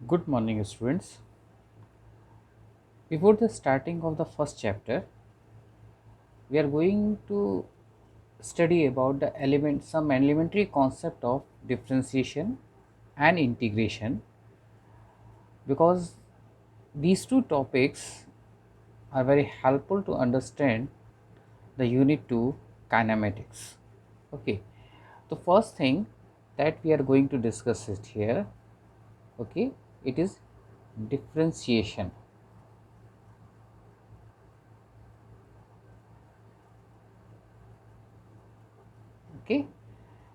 Good morning, students. Before the starting of the first chapter, we are going to study about some elementary concept of differentiation and integration, because these two topics are very helpful to understand the unit 2 kinematics. Okay, the first thing that we are going to discuss it here, okay, it is differentiation. Okay,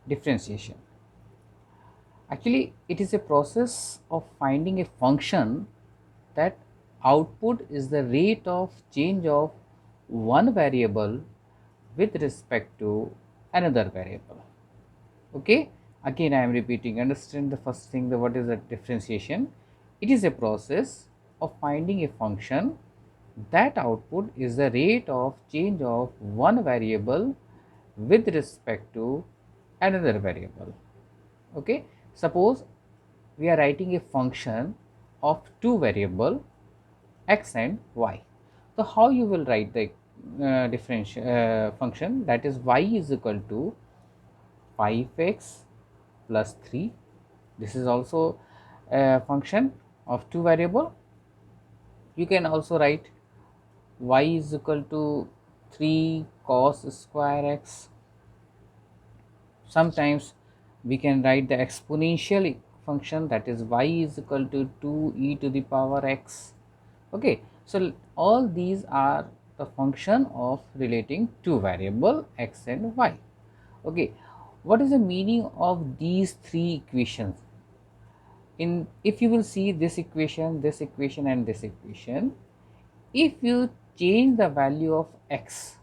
differentiation. Actually, it is a process of finding a function that output is the rate of change of one variable with respect to another variable. Okay, again I am repeating. Understand the first thing, the what is the differentiation? It is a process of finding a function that output is the rate of change of one variable with respect to another variable. Okay, suppose we are writing a function of two variable x and y. So how you will write the differential function, that is y is equal to 5x plus 3. This is also a function of two variable. You can also write y is equal to 3 cos square x. Sometimes we can write the exponential function, that is y is equal to 2e to the power x. Okay, so all these are the function of relating two variable x and y. Okay, what is the meaning of these three equations? In if you will see this equation and this equation, if you change the value of x,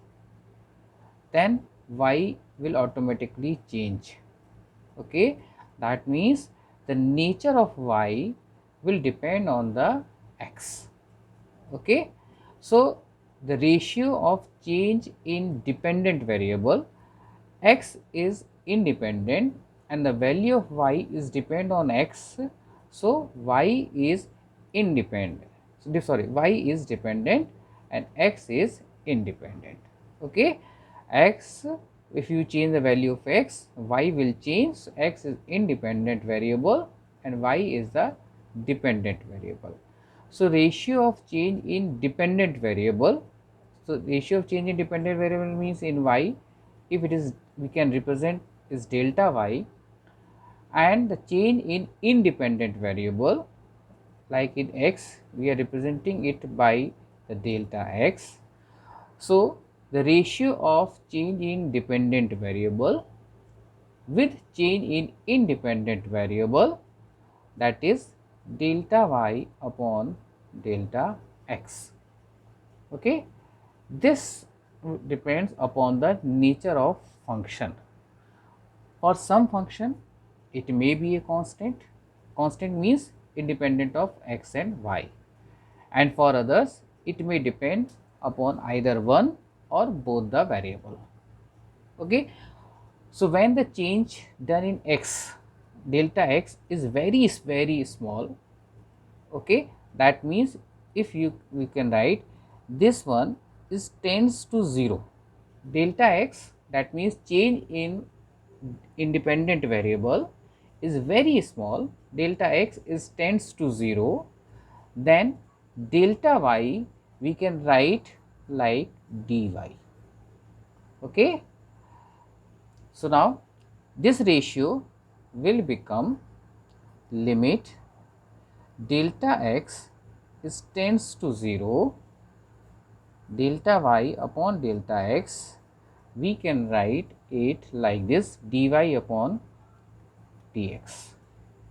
then y will automatically change. Okay, that means the nature of y will depend on the x. Okay, so the ratio of change in dependent variable, x is independent and the value of y is depend on x, so y is independent, sorry, y is dependent and x is independent. Okay, x, if you change the value of x, y will change. So x is independent variable and y is the dependent variable. So ratio of change in dependent variable, so ratio of change in dependent variable means in y, if it is, we can represent is delta y, and the change in independent variable like in x, we are representing it by the delta x. So the ratio of change in dependent variable with change in independent variable, that is delta y upon delta x. Okay, this depends upon the nature of function. For some function it may be a constant. Constant means independent of x and y, and for others it may depend upon either one or both the variable. Okay, so when the change done in x, delta x is very small, okay, that means if we can write this one is tends to 0, delta x, that means change in independent variable is very small, delta x is tends to 0, then delta y we can write like dy. Okay, so now this ratio will become limit delta x is tends to 0, delta y upon delta x, we can write it like this, dy upon dx.